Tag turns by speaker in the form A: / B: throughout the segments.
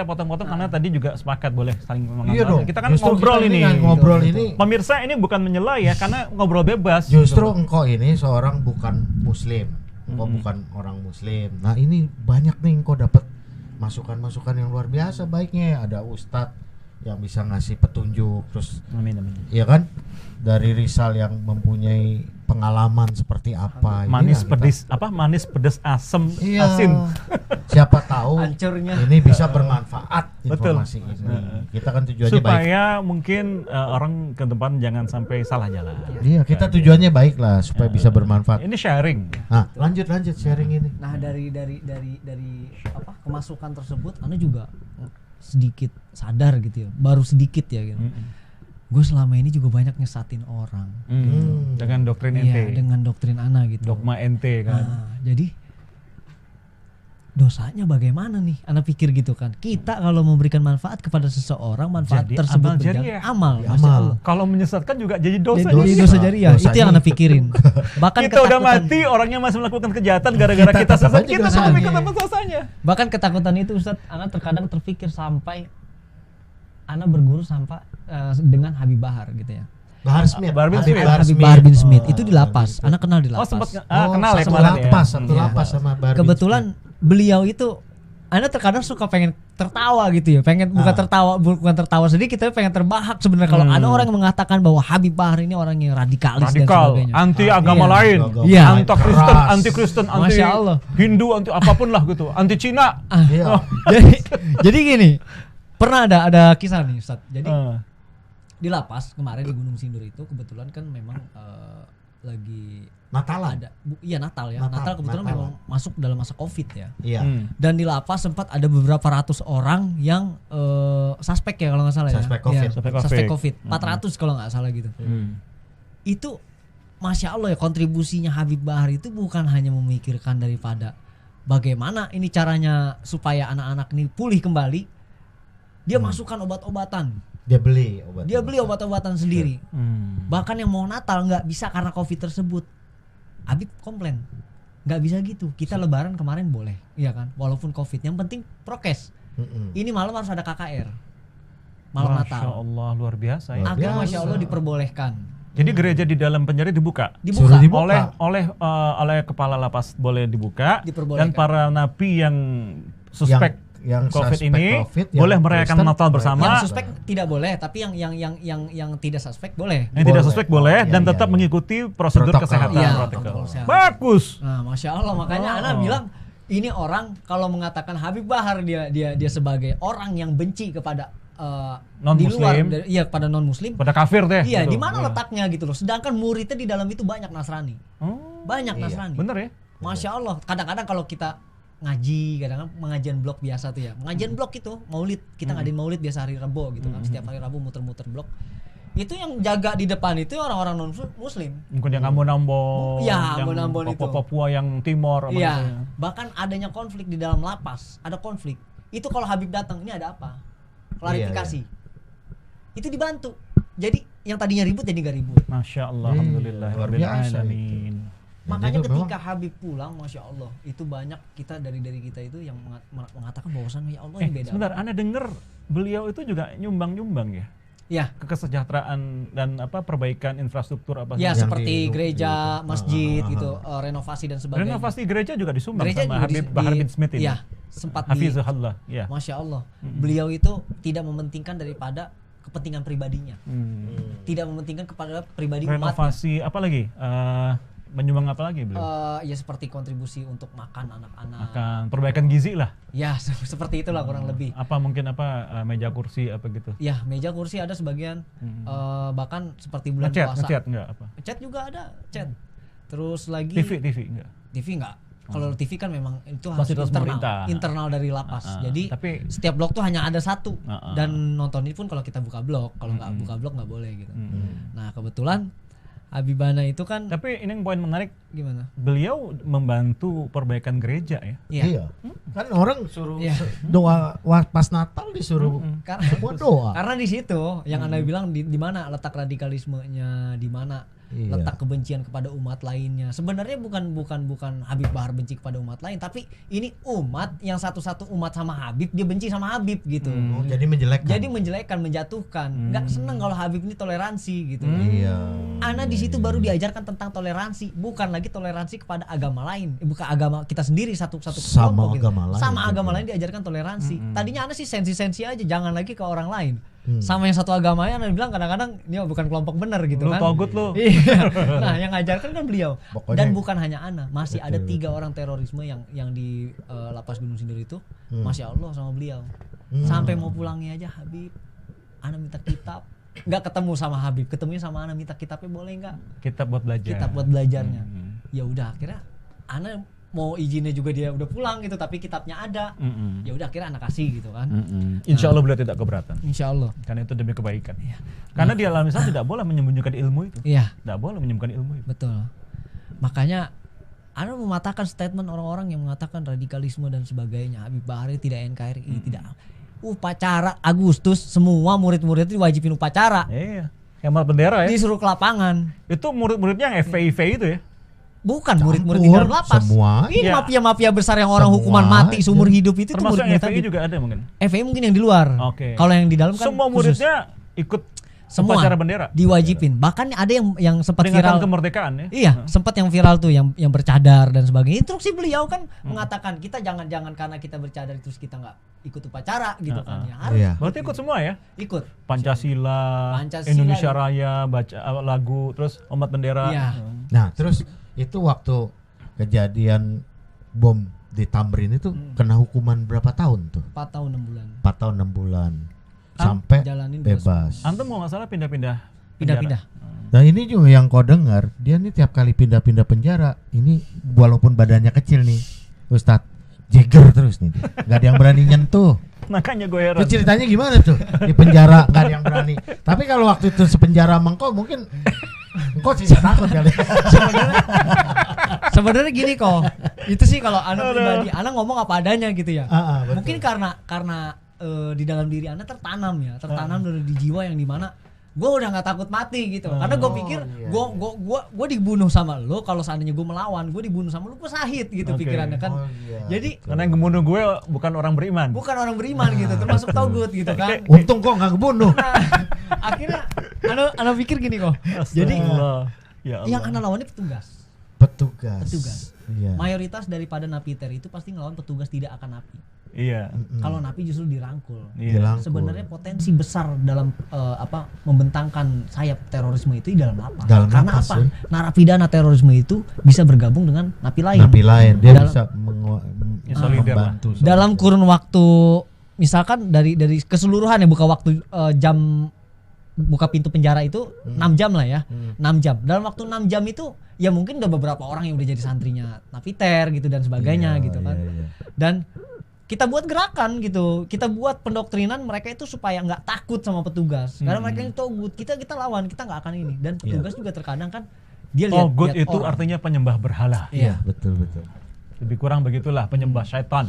A: potong-potong karena tadi juga sepakat boleh saling mengenal.
B: Iya dong.
A: Kita kan
B: Justru
A: ngobrol
B: kita
A: ini.
B: ngobrol ini.
A: Pemirsa ini bukan menyela ya, karena ngobrol bebas.
B: Justru engkau ini seorang bukan muslim. Engkau bukan orang muslim. Nah, ini banyak nih engkau dapat masukan-masukan yang luar biasa baiknya. Ada ustadz yang bisa ngasih petunjuk, terus
A: Amin.
B: iya kan? Dari Rizal yang mempunyai pengalaman seperti apa.
A: Manis
B: Inilah
A: pedis manis pedes asem
B: Iya.
A: asin.
B: Siapa tahu
C: Hancurnya.
B: ini bisa bermanfaat
A: Betul.
B: informasi ini. Kita kan tujuannya baik.
A: Supaya mungkin orang ke depan jangan sampai salah jalan.
B: Iya, kita tujuannya baik lah supaya bisa bermanfaat.
A: Ini sharing.
B: Nah, lanjut sharing ini.
C: Nah, dari apa kemasukan tersebut Anda juga sedikit sadar gitu ya. Baru sedikit ya gitu. Gue selama ini juga banyak nyesatin orang.
A: Dengan doktrin
C: Iya,
A: ente.
C: dengan doktrin Ana gitu.
A: Dogma ente kan.
C: Nah, jadi dosanya bagaimana nih? Anda pikir gitu kan. Kita kalau memberikan manfaat kepada seseorang, manfaat
A: Jadi
C: tersebut
A: amal
C: berjalan
A: jariah.
C: amal,
B: Ya,
C: Masya
B: amal.
C: Allah.
A: Kalau menyesatkan juga jadi dosa.
C: Jadi dosa jariah.
B: Dosanya
C: Itu yang Anda pikirin. Bahkan
A: Kita udah
C: ketakutan-
A: mati, orangnya masih melakukan kejahatan gara-gara
B: Kita
A: kita
B: tetap
A: sesat.
B: aja
A: Kita
B: dosanya.
A: belum ikut apa dosanya.
C: Bahkan ketakutan itu Ustaz, Ana terkadang terpikir sampai Ana berguru sampai dengan Habib Bahar gitu ya.
B: Bahar Smith.
A: Bahar bin Smith.
C: Habib Bahar bin Smith itu di lapas. Ana kenal di
A: Oh
C: lapas.
A: sempat kenal ya
B: satu
A: kemarin ya.
B: lapas, satu
C: Iya.
B: lapas sama Bahar bin
C: Kebetulan beliau itu Ana terkadang suka pengen tertawa gitu ya, pengen bukan tertawa sedikit tapi pengen terbahak sebenarnya kalau ada orang yang mengatakan bahwa Habib Bahar ini orang yang radikalis dan
A: Radikal,
C: sebagainya.
A: anti agama
C: Iya.
A: lain,
C: Iya.
A: anti Kristen, anti
C: Masya Allah.
A: Hindu, anti apapun lah gitu, anti Cina.
B: Iya.
C: jadi gini, pernah ada kisah nih Ustaz. Jadi
A: Eh,
C: di lapas kemarin di Gunung Sindur itu kebetulan kan memang lagi
B: Natalan.
C: ada iya Natal ya.
B: Natal,
C: Natal kebetulan
B: Natalan.
C: memang masuk dalam masa Covid ya.
B: Iya.
C: Dan di lapas sempat ada beberapa ratus orang yang suspek ya kalau nggak salah
B: Suspek
C: ya.
B: COVID.
C: Iya,
A: Suspek
C: suspek
A: COVID.
C: COVID. 400 kalau nggak salah gitu. Itu Masya Allah ya, kontribusinya Habib Bahar itu bukan hanya memikirkan daripada bagaimana ini caranya supaya anak-anak ini pulih kembali. Dia masukkan obat-obatan.
B: Dia beli obat.
C: Dia beli obat-obatan sendiri.
A: hmm.
C: Bahkan yang mau Natal nggak bisa karena Covid tersebut. Habib komplain, nggak bisa gitu. Kita Lebaran kemarin boleh, iya kan? Walaupun Covid, yang penting prokes. Ini malam harus ada KKR, malam
A: Masya
C: Natal.
A: Allah luar biasa ya.
C: Agar
B: biasa.
C: Masya Allah diperbolehkan.
A: Jadi gereja di dalam penjara dibuka.
C: Dibuka.
B: Suruh dibuka.
A: oleh kepala lapas boleh dibuka,
C: Diperbolehkan.
A: dan para napi yang suspek
B: yang
A: COVID
B: suspek
A: ini
B: COVID, yang
A: boleh merayakan
B: Kristen,
A: Natal bersama.
C: Yang suspek tidak boleh, tapi yang tidak suspek boleh.
A: Yang tidak
B: Boleh.
A: suspek boleh
B: Iya,
A: dan
B: iya,
A: tetap
B: iya.
A: mengikuti prosedur
B: Protokol.
A: kesehatan.
C: Iya,
A: protokol.
C: protokol kesehatan.
A: Bagus.
C: Nah, Masya Allah, makanya Ana bilang ini orang kalau mengatakan Habib Bahar dia sebagai orang yang benci kepada di luar,
A: Non-Muslim.
C: kepada non Muslim.
A: Pada kafir deh.
C: Iya,
A: gitu.
C: di mana
A: Iya.
C: letaknya gitu loh. Sedangkan muridnya di dalam itu banyak Nasrani.
A: Oh,
C: Banyak
B: Iya,
C: Nasrani.
A: bener ya?
C: Masya Allah. Kadang-kadang kalau kita ngaji, kadang-kadang pengajian blok biasa tuh ya. Pengajian blok itu maulid. Kita ngadain maulid biasa hari Rabu gitu kan. Setiap hari Rabu muter-muter blok. Itu yang jaga di depan itu orang-orang non Muslim.
A: Mungkin yang Ambon-Ambon,
C: Iya,
A: yang
C: Ambon-Ambon itu.
A: Papua yang Timor, apa gitu ya.
C: Iya. Bahkan adanya konflik di dalam lapas. Ada konflik. Itu kalau Habib datang, ini ada apa? Klarifikasi. Itu dibantu. Jadi yang tadinya ribut jadi nggak ribut.
A: Masya Allah,
B: Iya,
A: alhamdulillah,
B: luar
A: rabbil
B: biasa
A: alamin.
C: Makanya
B: itu
C: ketika Habib pulang, Masya Allah, itu banyak kita dari kita itu yang mengatakan bahwasannya ya Allah ini beda.
A: Sebentar, Anda dengar beliau itu juga nyumbang ya
C: Ya,
A: ke kesejahteraan dan perbaikan infrastruktur apa
C: ya
B: Yang
C: seperti
B: di-
C: gereja,
B: di-
C: masjid gitu, renovasi dan sebagainya.
A: renovasi gereja juga disumbang
C: Gereja
A: sama
C: juga
A: Habib Bahar bin Smith ini.
C: Ya, sempat
A: Hafizahullah, ya.
C: Masya Allah, beliau itu tidak mementingkan daripada kepentingan pribadinya, tidak mementingkan kepada pribadi umatnya.
A: Renovasi apa lagi? Menyumbang apa lagi beliau?
C: Ya seperti kontribusi untuk makan anak-anak.
A: Akan perbaikan gizi lah.
C: Ya seperti itulah kurang lebih.
A: Apa mungkin meja kursi apa gitu.
C: Ya meja kursi ada sebagian, bahkan seperti bulan puasa.
A: Ngecat enggak apa?
C: Chat juga ada, chat. Terus lagi
A: TV enggak.
C: TV enggak. Kalau TV kan memang itu harus
A: Fasilitas pemerintah.
C: internal dari lapas. Jadi
A: tapi
C: setiap blok tuh hanya ada satu. Dan nonton ini pun kalau kita buka blok, kalau nggak buka blok nggak boleh gitu. Nah kebetulan Habibana itu kan
A: tapi ini yang poin menarik,
C: Gimana?
A: beliau membantu perbaikan gereja ya.
C: Iya.
B: Iya. Kan orang suruh
C: Iya.
B: doa pas Natal disuruh
C: Karena
B: semua doa.
C: karena di situ yang Anda bilang di mana letak radikalismenya, di mana
B: Iya.
C: letak kebencian kepada umat lainnya. Sebenarnya bukan Habib Bahar benci kepada umat lain, tapi ini umat yang satu-satu umat sama Habib, dia benci sama Habib gitu.
B: Oh, jadi menjelekkan.
C: Jadi menjelekkan, menjatuhkan. Nggak seneng kalau Habib ini toleransi gitu.
B: Iya.
C: Ana di situ baru diajarkan tentang toleransi, bukan lagi toleransi kepada agama lain, bukan agama kita sendiri satu
B: Sama
C: kelompok
B: agama lain
C: sama
B: juga.
C: agama lain diajarkan toleransi. Tadinya Ana sih sensi-sensi aja, jangan lagi ke orang lain.
B: Hmm.
C: Sama yang satu agamanya Ana bilang kadang-kadang ini bukan kelompok benar gitu
A: Lu
C: kan.
A: togut lu.
C: Iya. Nah, yang ngajarkan kan beliau.
B: Pokoknya-
C: Dan bukan hanya Ana, masih ada
B: Betul,
C: 3 orang terorisme yang di lapas Gunung Sindur itu, Masya Allah sama beliau.
B: Hmm.
C: Sampai mau pulangnya aja Habib, Ana minta kitab. Nggak ketemu sama Habib, ketemunya sama Ana, minta kitabnya boleh nggak?
A: Kita buat belajar.
C: Kitab buat belajarnya.
A: Hmm.
C: Ya udah akhirnya Ana mau izinnya juga dia udah pulang gitu, tapi kitabnya ada.
A: Mm-mm.
C: Ya udah akhirnya Ana kasih gitu kan.
A: Mm-mm. Insya Allah beliau tidak keberatan.
C: Insya Allah.
A: Karena itu demi kebaikan. Karena di dalam Islam tidak boleh menyembunyikan ilmu itu.
C: Iya.
A: Tidak boleh menyembunyikan ilmu itu.
C: Betul. Makanya Ana mematahkan statement orang-orang yang mengatakan radikalisme dan sebagainya. Habib Bahar tidak NKRI, tidak. Upacara Agustus semua murid-murid itu diwajibin upacara.
A: Iya. Hemat bendera ya.
C: Disuruh ke lapangan.
A: Itu murid-muridnya yang FPIV itu ya.
C: Bukan murid-murid di dalam lapas.
B: semua.
C: Ini
A: Iya.
C: mafia-mafia besar yang orang
B: Semua
C: hukuman mati seumur hidup itu tuh
A: Termasuk yang
C: murid-murid
A: FPI
C: Habib.
A: juga ada mungkin.
C: FPI mungkin yang di luar.
A: Oke.
C: Kalau yang di dalam kan
A: Semua
C: khusus.
A: muridnya ikut
C: Semua
A: upacara bendera.
C: diwajibin. Bahkan ada yang sempat
A: Peringatan
C: viral.
A: kemerdekaan ya.
C: Iya, sempat yang viral tuh yang bercadar dan sebagainya. Instruksi beliau kan mengatakan kita jangan karena kita bercadar terus kita nggak ikut upacara gitu kan ya. Harus
B: Iya.
A: Berarti ikut semua ya.
C: ikut.
A: Pancasila,
C: Pancasila,
A: Indonesia Raya, baca lagu, terus hormat bendera.
C: Iya.
B: Nah, terus itu waktu kejadian bom di Tamrin itu kena hukuman berapa tahun tuh?
C: 4 tahun 6 bulan.
B: 4 tahun 6 bulan. Sampai
C: jalanin
B: bebas.
A: Antum mau nggak salah pindah-pindah.
C: Pindah-pindah.
A: penjara.
B: Nah, ini juga yang kau dengar, dia nih tiap kali pindah-pindah penjara, ini walaupun badannya kecil nih, Ustadz, jeger terus nih. Gak ada yang berani nyentuh.
A: Makanya gue heran.
B: Itu ceritanya gimana tuh? Di penjara gak ada yang berani. Tapi kalau waktu itu sepenjara mengkau mungkin engkau sih takut kali.
C: Sebenarnya gini kok. Itu sih kalau Ana pribadi, Ana ngomong apa adanya gitu ya.
B: Betul.
C: Mungkin karena di dalam diri Ana tertanam dari di jiwa yang dimana gue udah nggak takut mati gitu. Karena gue pikir
B: iya,
C: gue dibunuh sama lo, kalau seandainya gue melawan, gue dibunuh sama lo, gue syahid gitu
A: Oke.
C: pikirannya kan.
B: Oh, iya,
C: Jadi
A: Karena yang ngebunuh gue bukan orang beriman.
C: bukan orang beriman gitu, termasuk togut gitu kan.
B: Untung kok nggak kebunuh.
C: Nah, akhirnya Ana pikir gini kok. Jadi
A: Astagfirullah. Ya Allah.
C: yang Ana lawan ini petugas.
B: Petugas. Iya.
C: Mayoritas daripada napiter itu pasti ngelawan petugas tidak akan napi.
A: Iya.
C: Kalau napi justru dirangkul.
A: Iya.
B: Dirangkul.
C: Sebenarnya potensi besar dalam membentangkan sayap terorisme itu di dalam lapas.
B: Dalam
C: Karena
B: lapas,
C: apa?
B: ya.
C: Narapidana terorisme itu bisa bergabung dengan napi lain.
B: Napi lain dia
C: Dalam-
B: bisa
A: Ya, solider lah.
B: membantu.
C: Dalam kurun waktu misalkan dari keseluruhan ya buka waktu jam buka pintu penjara itu 6 jam lah ya. 6 jam. Dalam waktu 6 jam itu ya mungkin udah beberapa orang yang udah jadi santrinya napiter gitu dan sebagainya
B: Iya,
C: gitu kan.
B: iya, iya.
C: Dan kita buat gerakan gitu, kita buat pendoktrinan mereka itu supaya nggak takut sama petugas, karena mereka itu togut, kita lawan, kita nggak akan ini. Dan petugas juga terkadang kan dia lihat
A: Togut
C: lihat
A: itu
C: orang.
A: artinya penyembah berhala.
C: Iya.
B: Betul.
A: Lebih kurang begitulah, penyembah syaitan,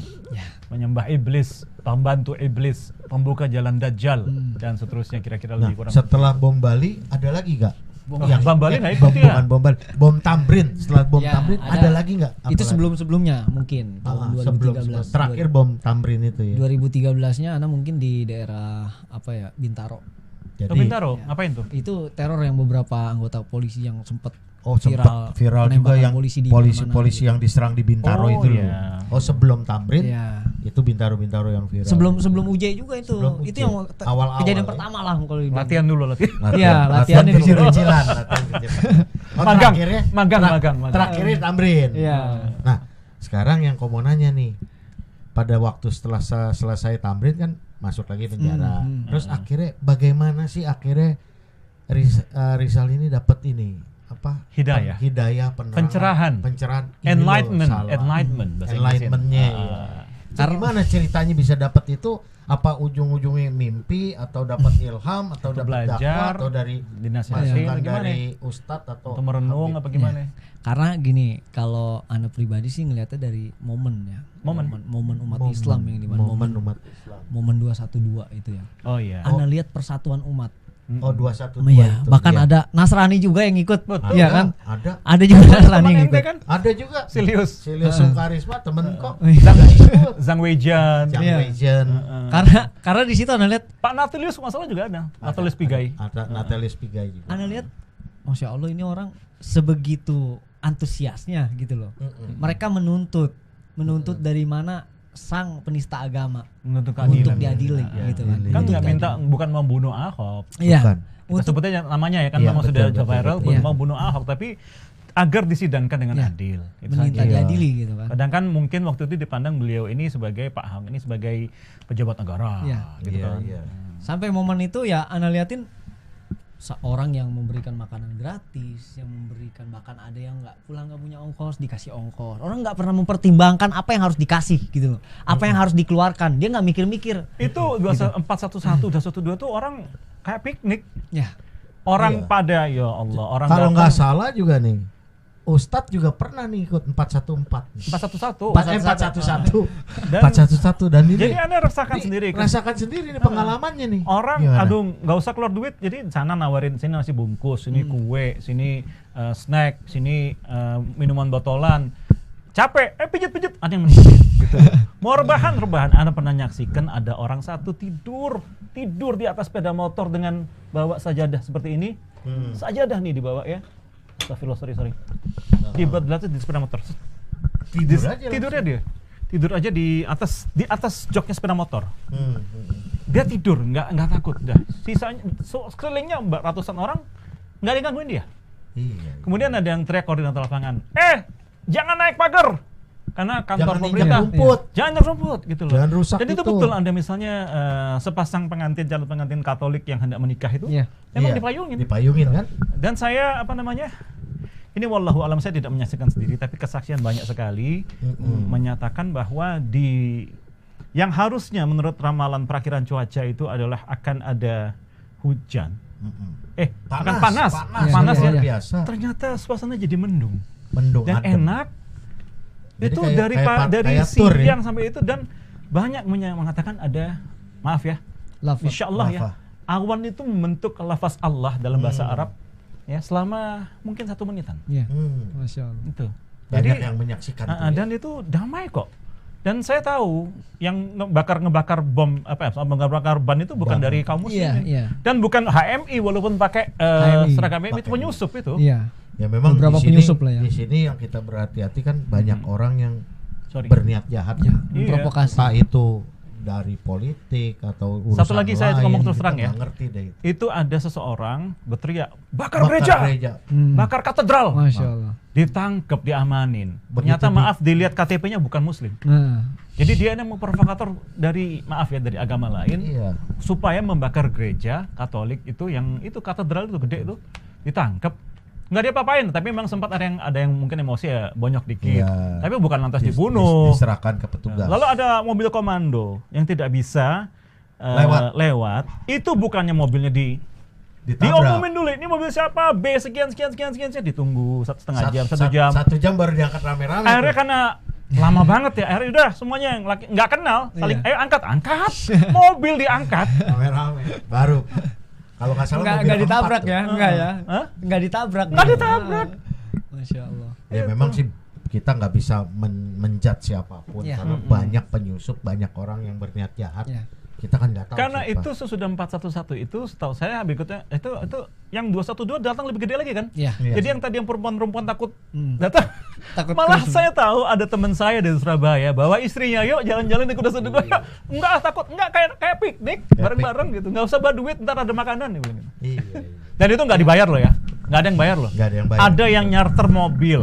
A: penyembah iblis, pembantu iblis, pembuka jalan dajjal, dan seterusnya kira-kira
B: Nah,
A: lebih kurang.
B: setelah bom Bali ada lagi nggak?
A: Bom Bali nah
B: bom,
A: ikut ya.
B: bukan bom Bali, bom Tamrin. Setelah bom
C: Ya,
B: Tamrin ada lagi nggak? Apa
C: Itu
B: lagi?
C: sebelum-sebelumnya mungkin tahun
B: sebelum
C: 2013.
B: terakhir bom Tamrin itu ya.
C: 2013-nya Ana mungkin di daerah apa ya, Bintaro.
A: Oh, Bintaro, ngapain tuh?
C: Itu teror yang beberapa anggota polisi yang sempat
B: sempat viral juga
C: penembakan
B: yang
C: polisi di
B: polisi
C: mana-mana gitu.
B: yang diserang di Bintaro
A: Oh,
B: itu loh.
A: iya.
B: Oh, sebelum Tamrin
C: Iya.
B: itu Bintaro yang viral.
C: Sebelum UJ juga itu.
B: Sebelum
C: Itu
B: UJ.
C: yang
B: Awal-awal
C: kejadian
B: ya.
C: pertama lah kalau dibilang.
A: Latihan dulu latihan.
C: Iya, latihannya di situ.
B: kecil-kecilan, latihan kecil. Oh,
A: Magang,
B: terakhirnya
A: magang.
B: Terakhirnya Tamrin.
C: Iya.
B: Nah, sekarang yang kau mau nanya nih, pada waktu setelah selesai Tamrin kan masuk lagi penjara. Terus akhirnya bagaimana sih akhirnya Rizal ini dapat ini apa?
A: Hidayah.
B: Hidayah,
A: Pencerahan.
B: Ini loh,
A: Enlightenment,
B: salah.
A: enlightenment bahasa
B: Enlightenment-nya,
A: Inggrisnya.
B: iya. Gimana ceritanya bisa dapat itu? Apa ujung-ujungnya mimpi atau dapat ilham atau dapat dakwah
A: belajar,
B: atau dari
A: dinasihatin,
B: masukan
A: gimana?
B: dari ustadz atau
A: merenung
B: habib?
A: apa gimana?
C: Karena gini, kalau Ana pribadi sih ngelihatnya dari momen ya. Momen umat Islam yang dimana
B: momen umat Islam.
C: momen 212 itu ya.
A: Oh iya.
C: Ana lihat persatuan umat.
B: Oh 212
C: Iya,
B: itu.
C: bahkan
B: Iya.
C: ada Nasrani juga yang ikut.
A: Betul.
C: Iya kan?
B: Ada.
C: Ada juga Nasrani
A: Teman
C: yang
A: ente
C: ikut.
A: kan?
B: Ada juga.
A: Silius.
B: Sungkarisma temen kok.
A: Zhang Weijian.
B: Yang
C: Iya.
B: Weijin.
C: Karena di situ Ana lihat,
A: Pak Natilius masalah juga ada. Natilius Pigai.
B: Ada Natalius Pigai juga.
C: Ana lihat, Masya Allah ini orang sebegitu antusiasnya gitu loh. Mereka menuntut dari mana sang penista agama
A: Untuk
C: untuk
A: keadilan.
C: diadili gitu kan.
A: Kan
C: Untuk
A: nggak minta
C: diadili.
A: bukan membunuh Ahok.
C: Iya.
B: Bukan.
A: Kita
C: Untuk
A: sebutnya namanya ya kan
B: Iya,
A: memang
B: betul,
A: sudah
B: betul,
A: viral
B: betul.
A: bukan
C: Iya.
A: mau bunuh Ahok tapi agar disidangkan dengan
C: Iya.
A: adil. Itu
C: meminta
A: saja.
C: diadili gitu kan.
A: Kadang kan mungkin waktu itu dipandang beliau ini sebagai Pak Ahok ini sebagai pejabat negara
C: Iya.
A: gitu
B: Iya,
A: kan.
B: iya.
C: Sampai momen itu ya Ana liatin seorang yang memberikan makanan gratis, yang memberikan bahkan ada yang nggak pulang nggak punya ongkos dikasih ongkos. Orang nggak pernah mempertimbangkan apa yang harus dikasih gitu loh, apa yang harus dikeluarkan. Dia nggak mikir-mikir.
A: Itu 411 212 tuh orang kayak piknik.
C: Ya,
A: Orang
B: Iya.
A: pada ya Allah, orang
B: Kalau
A: datang
B: nggak salah juga nih, Ustadz juga pernah nih ikut 414.
A: 411.
B: 411.
A: Dan
B: 411 dan ini
A: jadi Anda rasakan
B: ini
A: sendiri kan.
B: rasakan sendiri nih pengalamannya nih.
A: Orang
B: Gimana?
A: aduh nggak usah keluar duit, jadi sana nawarin sini nasi bungkus, sini kue, sini snack, sini minuman botolan. Capek, pijit-pijit, ada yang meninggal gitu. Mau rebahan, Anda pernah nyaksikan ada orang satu tidur di atas sepeda motor dengan bawa sajadah seperti ini. Sajadah nih dibawa ya. Astagfirullah, sorry. Dibuat di sepeda motor. Tidurnya dia. Tidur aja di atas joknya sepeda motor. Dia tidur, nggak takut dah. Sisanya sekelilingnya ratusan orang nggak ada yang gangguin dia.
B: Iya.
A: Kemudian ada yang teriak koordinator lapangan, jangan naik pagar karena kantor
B: Jangan
A: pemerintah.
B: injak rumput.
A: Jangan injak rumput gitu loh.
B: Jangan rusak
A: Dan itu
B: itu.
A: betul, Anda misalnya sepasang calon pengantin Katolik yang hendak menikah itu,
C: Iya.
A: memang
B: Iya,
A: dipayungin.
B: Dipayungin kan?
A: Dan saya ini wallahu alam saya tidak menyaksikan sendiri, tapi kesaksian banyak sekali menyatakan bahwa yang harusnya menurut ramalan perakiran cuaca itu adalah akan ada hujan. Akan panas
C: Iya,
A: ya.
C: iya.
B: Biasa.
A: Ternyata suasana jadi mendung
B: Mendung
A: dan
B: adem.
A: enak.
B: Jadi
A: Itu
B: kayak
A: dari
B: kayak tour ya?
A: siang sampai itu, dan banyak mengatakan ada, maaf ya,
C: lafaz.
A: insya Allah ya,
B: Lafaz.
A: awan itu membentuk lafaz Allah dalam bahasa Arab ya selama mungkin 1 menitan.
C: Iya.
B: Hmm.
C: Masya Allah.
A: Itu.
B: Banyak yang menyaksikan tuh ya.
A: Dan itu damai kok. Dan saya tahu yang ngebakar bom ngebakar ban itu bukan
B: Ban.
A: dari kaum muslim.
C: Iya, iya.
A: Dan bukan HMI walaupun pakai
C: HMI.
A: seragam HMI, itu
B: Pakai.
A: penyusup itu.
C: Iya.
B: Ya memang
C: Beberapa
B: di sini,
C: penyusup lah ya.
B: di sini yang kita berhati-hati kan banyak orang yang
A: Sorry.
B: berniat jahat.
C: Ya,
A: Iya.
C: provokasi.
B: Entah itu dari politik atau urusan
A: Satu lagi saya
B: lain,
A: ngomong terus
B: kita
A: terang ya.
B: nggak ngerti deh.
A: Itu ada seseorang berteriak, bakar
B: Bakar
A: gereja, bakar katedral.
C: Masya Allah.
A: Ditangkap, diamanin.
B: Begitu
A: Ternyata maaf dilihat KTP-nya bukan muslim.
C: Nah,
A: Jadi dia yang provokator dari dari agama lain
B: Iya.
A: supaya membakar gereja Katolik itu, yang itu katedral itu gede itu, ditangkap. Nggak dia apain, tapi memang sempat ada yang mungkin emosi ya, bonyok dikit.
B: Iya.
A: Tapi bukan lantas dibunuh.
B: Diserahkan ke petugas.
A: Lalu ada mobil komando yang tidak bisa lewat. Itu bukannya mobilnya
B: Ditabrak.
A: diumumin dulu, ini mobil siapa? B sekian, ditunggu 1,5 jam, 1 jam.
B: 1 jam baru diangkat rame-rame.
A: Akhirnya
B: tuh.
A: karena lama banget ya, akhirnya udah semuanya yang nggak kenal saling,
C: Iya.
A: ayo angkat, mobil diangkat.
B: Rame-rame. Baru. Kalau nggak salah mobil
C: nggak
B: keempat
C: ditabrak
B: tuh.
C: ya, enggak ya,
A: Hah?
C: nggak ditabrak,
A: Nggak ditabrak.
C: Masya Allah.
B: Ya memang sih kita nggak bisa menjudge siapapun
C: Iya.
B: karena banyak penyusup, banyak orang yang berniat jahat.
C: Iya.
B: Kita kan nggak tahu.
A: Karena
B: siapa.
A: itu sesudah 411 itu setahu saya berikutnya itu yang 212 datang lebih gede lagi kan?
C: Iya.
B: Iya.
A: Jadi yang tadi yang perempuan takut
C: Hmm.
A: datang.
C: Takut
A: Malah
C: terus.
A: saya tahu ada teman saya dari Surabaya bawa istrinya, yuk jalan-jalan ikut 212. Enggak takut, enggak kayak piknik bareng-bareng gitu. Enggak usah bawa duit, ntar ada makanan dia bilang gitu.
B: Iya.
A: Dan itu nggak dibayar loh ya. Nggak ada yang bayar loh.
B: Nggak ada yang bayar.
A: Ada yang nyarter mobil,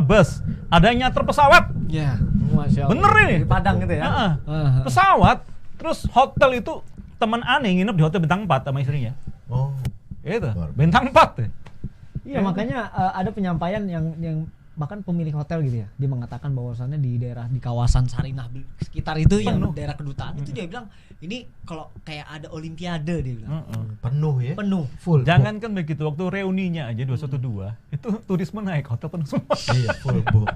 A: bus, ada yang nyarter pesawat.
C: Ya, Masya Allah.
A: Bener ini.
C: Di Padang gitu ya.
A: Heeh.
C: Heeh.
A: Pesawat, terus hotel itu teman aneh nginep di hotel bintang 4 sama istrinya.
B: Oh.
A: Itu,
B: Luar biasa.
A: bintang 4.
C: Iya, makanya ada penyampaian yang bahkan pemilik hotel gitu ya, dia mengatakan bahwasannya di daerah di kawasan Sarinah sekitar itu yang daerah kedutaan itu dia bilang ini kalau kayak ada olimpiade dia bilang.
B: Penuh ya.
C: Penuh.
B: Full.
A: Jangankan begitu, waktu reuninya aja 212 itu turisme naik, hotel penuh semua.
B: Iya, full book.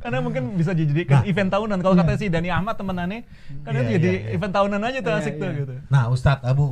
A: Karena mungkin bisa dijadikan event tahunan. Kalau kata si Dani Ahmad temenannya, karena itu
B: Iya,
A: jadi
B: iya, iya.
A: event tahunan aja tuh asik tuh gitu.
B: Nah, Ustadz Abu